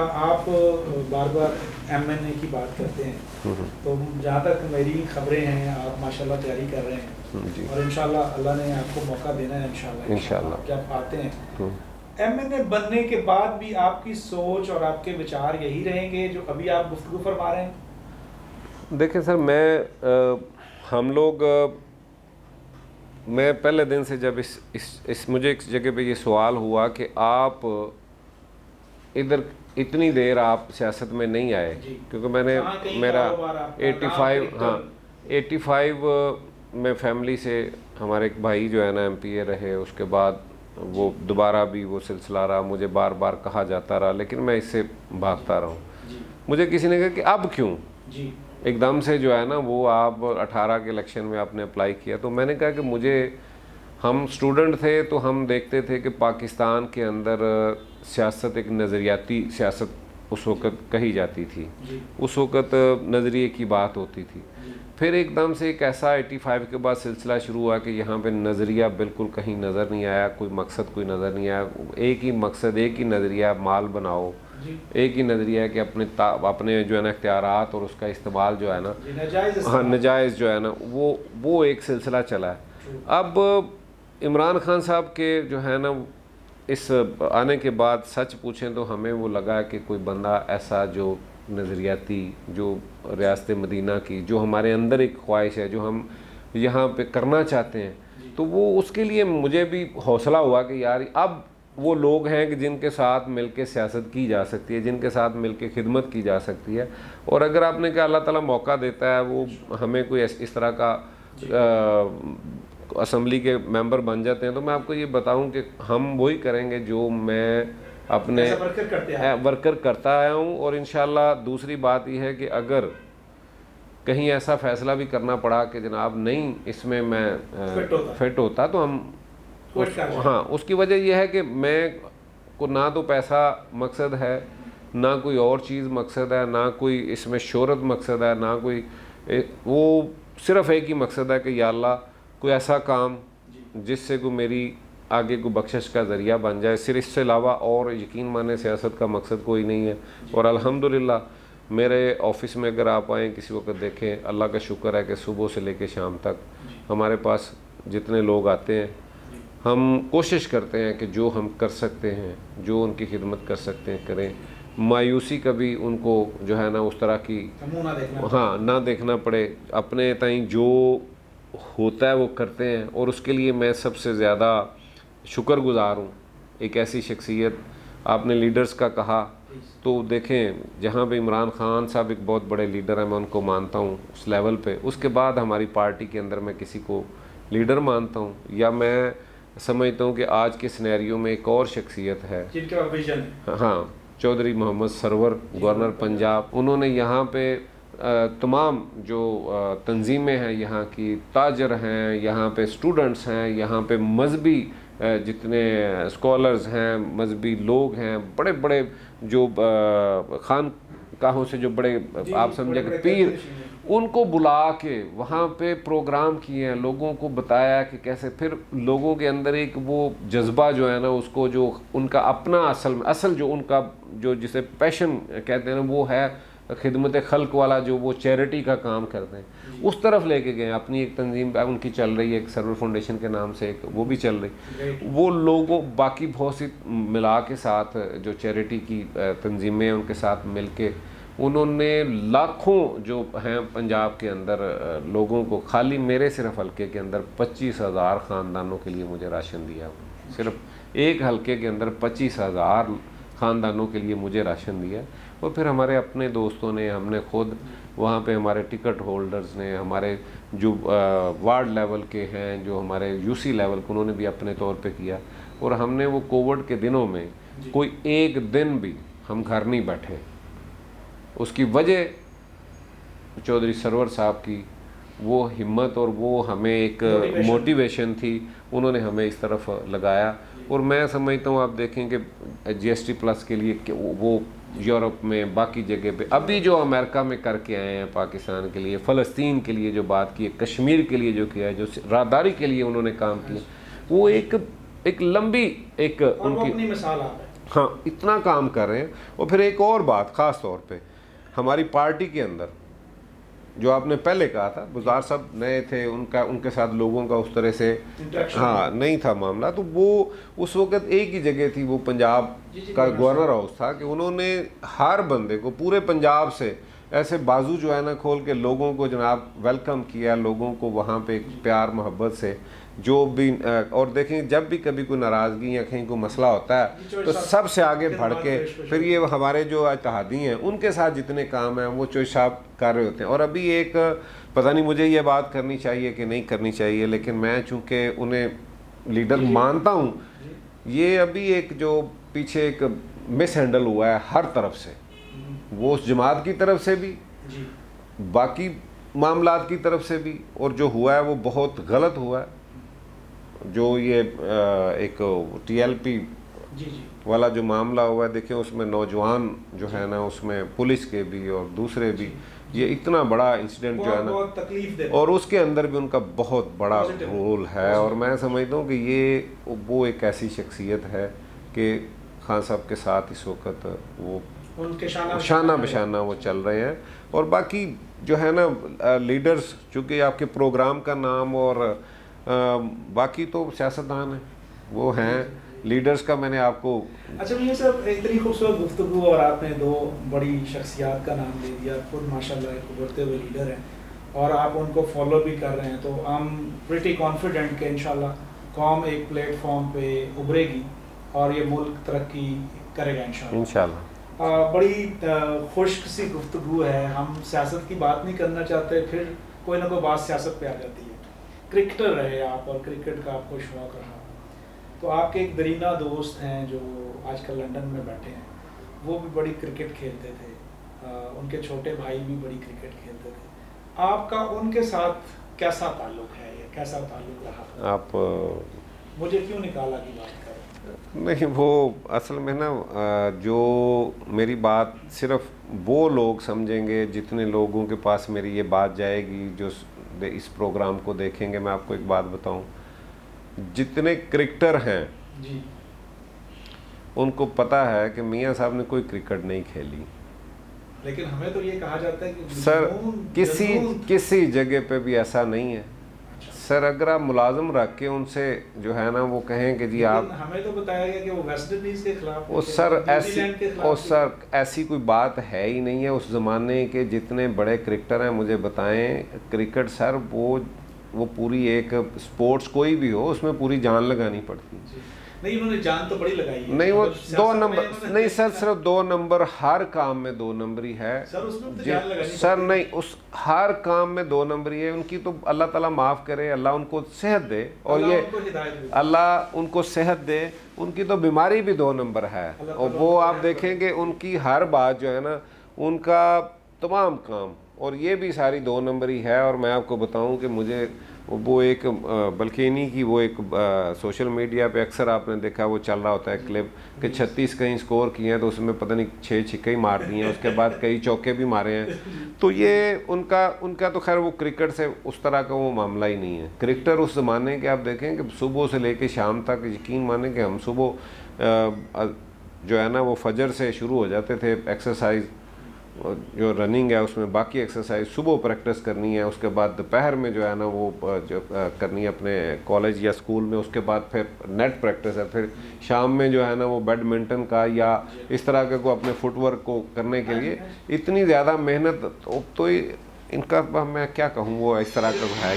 आप बार बार MNA की बात करते हैं, तो जहाँ तक मेरी खबरें हैं आप माशाल्लाह तैयारी कर रहे हैं जी। और इंशाल्लाह अल्लाह ने आपको मौका देना है इंशाल्लाह कि आप आते हैं। MNA बनने के बाद भी आपकी सोच और आपके विचार यही रहेंगे जो अभी आप गुफ्तगू फरमा रहे हैं? देखिए सर, मैं पहले दिन से जब इस मुझे एक जगह पे ये सवाल हुआ कि आप इधर इतनी देर आप सियासत में नहीं आए, क्योंकि मैंने मेरा 85 हाँ 85 में फैमिली से हमारे एक भाई जो है ना MPA रहे, उसके बाद वो दोबारा भी वो सिलसिला रहा, मुझे बार बार कहा जाता रहा, लेकिन मैं इससे भागता रहा हूँ। मुझे किसी ने कहा कि अब क्यों एकदम से जो है ना वो आप 18 के इलेक्शन में आपने अप्लाई किया, तो मैंने कहा कि हम स्टूडेंट थे तो हम देखते थे कि पाकिस्तान के अंदर सियासत एक नज़रियाती सियासत उस वक़्त कही जाती थी, उस वक़्त नज़रिए की बात होती थी। फिर एकदम से एक ऐसा 85 के बाद सिलसिला शुरू हुआ कि यहाँ पे नज़रिया बिल्कुल कहीं नज़र नहीं आया, कोई मकसद कोई नज़र नहीं आया, एक ही मकसद एक ही नज़रिया, माल बनाओ, एक ही नज़रिया है कि अपने जो है ना इख्तियारात और उसका इस्तेमाल जो है ना हाँ नजायज़ जो है ना वो एक सिलसिला चला है। अब इमरान खान साहब के जो है ना इस आने के बाद सच पूछें तो हमें वो लगा कि कोई बंदा ऐसा जो नज़रियाती, जो रियासत मदीना की जो हमारे अंदर एक ख्वाहिश है, जो हम यहाँ पे करना चाहते हैं, तो वो उसके लिए मुझे भी हौसला हुआ कि यार अब वो लोग हैं कि जिनके साथ मिलके सियासत की जा सकती है, जिनके साथ मिलके खिदमत की जा सकती है। और अगर आपने कहा अल्लाह ताला मौका देता है, वो हमें कोई इस तरह का असम्बली के मेंबर बन जाते हैं, तो मैं आपको ये बताऊं कि हम वही करेंगे जो मैं अपने वर्कर करता आया हूँ। और इंशाल्लाह दूसरी बात यह है कि अगर कहीं ऐसा फ़ैसला भी करना पड़ा कि जनाब नहीं इसमें मैं फिट होता तो हम हाँ उसकी वजह यह है कि मैं को ना तो पैसा मकसद है, ना कोई और चीज़ मकसद है, ना कोई इसमें शोहरत मकसद है, ना कोई वो सिर्फ़ एक ही मकसद है कि या अल्लाह कोई ऐसा काम जिससे कोई मेरी आगे को बख्शिश का ज़रिया बन जाए। सिर्फ इससे अलावा और यकीन माने सियासत का मकसद कोई नहीं है। और अल्हम्दुलिल्लाह मेरे ऑफ़िस में अगर आप आएँ किसी वक्त देखें, अल्लाह का शुक्र है कि सुबह से लेकर शाम तक हमारे पास जितने लोग आते हैं, हम कोशिश करते हैं कि जो हम कर सकते हैं, जो उनकी खिदमत कर सकते हैं करें। मायूसी कभी उनको जो है ना उस तरह की ना देखना पड़े, अपने ताईं जो होता है वो करते हैं। और उसके लिए मैं सबसे ज़्यादा शुक्रगुज़ार हूँ। एक ऐसी शख्सियत आपने लीडर्स का कहा, तो देखें जहाँ पे इमरान खान साहब एक बहुत बड़े लीडर हैं, मैं उनको मानता हूँ उस लेवल पे। उसके बाद हमारी पार्टी के अंदर मैं किसी को लीडर मानता हूँ, या मैं समझता हूँ कि आज के सिनेरियो में एक और शख्सियत है जिनका विजन हाँ, चौधरी मोहम्मद सरवर, गवर्नर पंजाब। उन्होंने यहाँ पे तमाम जो तंजीमें हैं, यहाँ की ताजर हैं, यहाँ पे स्टूडेंट्स हैं, यहाँ पे मजहबी जितने स्कॉलर्स हैं, मजहबी लोग हैं, बड़े बड़े जो खानकाहों से जो बड़े आप समझे कि पीर, उनको बुला के वहाँ पे प्रोग्राम किए हैं, लोगों को बताया कि कैसे फिर लोगों के अंदर एक वो जज्बा जो है ना उसको जो उनका अपना असल जो उनका जो जिसे पैशन कहते हैं ना वो है खिदमत खल्क वाला, जो वो चैरिटी का काम करते हैं, उस तरफ लेके गए। अपनी एक तंजीम उनकी चल रही है, एक सरवर फाउंडेशन के नाम से एक वो भी चल रही। वो लोगों बाकी बहुत सी मिला के साथ जो चैरिटी की तंजीमें हैं उनके साथ मिल के उन्होंने लाखों जो हैं पंजाब के अंदर लोगों को, खाली मेरे सिर्फ हल्के के अंदर 25,000 ख़ानदानों के लिए मुझे राशन दिया। सिर्फ एक हल्के के अंदर 25,000 ख़ानदानों के लिए मुझे राशन दिया। और फिर हमारे अपने दोस्तों ने, हमने खुद वहाँ पे हमारे टिकट होल्डर्स ने, हमारे जो वार्ड लेवल के हैं, जो हमारे UC लेवल के, उन्होंने भी अपने तौर पे किया। और हमने वो कोविड के दिनों में कोई एक दिन भी हम घर नहीं बैठे। उसकी वजह चौधरी सरवर साहब की वो हिम्मत और वो हमें एक मोटिवेशन थी, उन्होंने हमें इस तरफ लगाया। और मैं समझता हूँ आप देखें कि GST प्लस के लिए वो यूरोप में बाकी जगह पे अभी जो अमेरिका में करके आए हैं, पाकिस्तान के लिए, फ़लस्तीन के लिए जो बात की है, कश्मीर के लिए जो किया है, जो राहदारी के लिए उन्होंने काम किया, वो एक लंबी एक उनकी अपनी मिसाल आप है। हाँ, इतना काम कर रहे हैं। और फिर एक और बात ख़ास तौर पे हमारी पार्टी के अंदर जो आपने पहले कहा था, बुज़दार साहब नए थे, उनके साथ लोगों का उस तरह से हाँ नहीं था मामला, तो वो उस वक्त एक ही जगह थी, वो पंजाब का गवर्नर हाउस था, कि उन्होंने हर बंदे को पूरे पंजाब से ऐसे बाजू जो है ना खोल के लोगों को जनाब वेलकम किया, लोगों को वहाँ पे प्यार मोहब्बत से जो भी और देखें जब भी कभी कोई नाराज़गी या कहीं कोई मसला होता है तो सबसे आगे बढ़ के फिर ये हमारे जो इत्तेहादी हैं उनके साथ जितने काम हैं वो चोइस साहब कर रहे होते हैं। और अभी एक पता नहीं मुझे ये बात करनी चाहिए कि नहीं करनी चाहिए, लेकिन मैं चूँकि उन्हें लीडर मानता हूँ, ये अभी एक जो पीछे एक मिस हैंडल हुआ है हर तरफ से, वो उस जमात की तरफ से भी, बाकी मामलात की तरफ से भी, और जो हुआ है वो बहुत गलत हुआ है। जो ये एक TLP वाला जो मामला हुआ है, देखिए उसमें नौजवान जो है ना, उसमें पुलिस के भी और दूसरे भी, ये इतना बड़ा इंसिडेंट जो है ना, और उसके अंदर भी उनका बहुत बड़ा रोल है। और मैं समझता हूँ कि ये वो एक ऐसी शख्सियत है कि खान साहब के साथ इस वक्त वो उनके शाना बशाना वो चल रहे हैं। और बाकी जो है ना लीडर्स, चूँकि आपके प्रोग्राम का नाम और बाकी तो सियासतदान हैं, वो हैं लीडर्स का मैंने आपको। अच्छा भैया साहब, इतनी खूबसूरत गुफ्तगू और आपने दो बड़ी शख्सियात का नाम ले दिया, खुद माशाल्लाह एक उभरते हुए लीडर हैं और आप उनको फॉलो भी कर रहे हैं, तो आई एम प्रिटी कॉन्फिडेंट कि इंशाल्लाह कौम एक प्लेटफॉर्म पे उभरेगी और ये मुल्क तरक्की करेगा इंशाल्लाह। बड़ी खुश्क सी गुफ्तगू है, हम सियासत की बात नहीं करना चाहते, फिर कोई ना कोई बात सियासत पे आ जाती है। क्रिकेटर रहे आप और क्रिकेट का आपको शौक रहा, तो आपके एक दरीना दोस्त हैं जो आजकल लंदन में बैठे हैं, वो भी बड़ी क्रिकेट खेलते थे, उनके छोटे भाई भी बड़ी क्रिकेट खेलते थे। आपका उनके साथ कैसा ताल्लुक है, या कैसा ताल्लुक रहा? आप मुझे क्यों निकाला की बात करें? नहीं, वो असल में ना जो मेरी बात सिर्फ वो लोग समझेंगे जितने लोगों के पास मेरी ये बात जाएगी, जो इस प्रोग्राम को देखेंगे। मैं आपको एक बात बताऊं, जितने क्रिकेटर हैं जी, उनको पता है कि मियां साहब ने कोई क्रिकेट नहीं खेली, लेकिन हमें तो ये कहा जाता है कि सर किसी जगह पे भी ऐसा नहीं है। सर अगर आप मुलाजिम रख के उनसे जो है ना वो कहें कि जी आप, हमें तो बताया गया कि वो वेस्ट इंडीज के खिलाफ, वो सर ऐसी कोई बात है ही नहीं है। उस ज़माने के जितने बड़े क्रिकेटर हैं मुझे बताएं, क्रिकेट सर वो पूरी एक स्पोर्ट्स कोई भी हो उसमें पूरी जान लगानी पड़ती है। नहीं, उन्होंने जान तो बड़ी लगाई है। नहीं, वो 2 नंबर नहीं सर, सिर्फ 2 नंबर, हर काम में 2 नंबरी है सर, उसमें तो जान लगानी सर। नहीं, उस हर काम में 2 नंबरी है। उनकी तो अल्लाह ताला माफ़ करे, अल्लाह उनको सेहत दे, और ये अल्लाह उनको सेहत दे। उनकी तो बीमारी भी 2 नंबर है, और वो आप देखेंगे उनकी हर बात जो है ना, उनका तमाम काम, और ये भी सारी 2 नंबरी है। और मैं आपको बताऊं कि मुझे वो एक बल्कि की वो एक सोशल मीडिया पे अक्सर आपने देखा वो चल रहा होता है क्लिप कि 36 कहीं स्कोर किए हैं, तो उसमें पता नहीं 6 छक्के ही मार दिए हैं, उसके बाद कई चौके भी मारे हैं। तो ये उनका तो खैर वो क्रिकेट से उस तरह का वो मामला ही नहीं है। क्रिकेटर उस ज़माने के आप देखें कि सुबह से लेके शाम तक, यकीन माने कि हम सुबह जो है ना वो फजर से शुरू हो जाते थे एक्सरसाइज, जो रनिंग है उसमें बाकी एक्सरसाइज सुबह प्रैक्टिस करनी है, उसके बाद दोपहर में जो है ना वो जो करनी है अपने कॉलेज या स्कूल में, उसके बाद फिर नेट प्रैक्टिस है, फिर शाम में जो है ना वो बैडमिंटन का या इस तरह के को अपने फुटवर्क को करने के लिए इतनी ज़्यादा मेहनत। तो इनका मैं क्या कहूँ, वो इस तरह का है।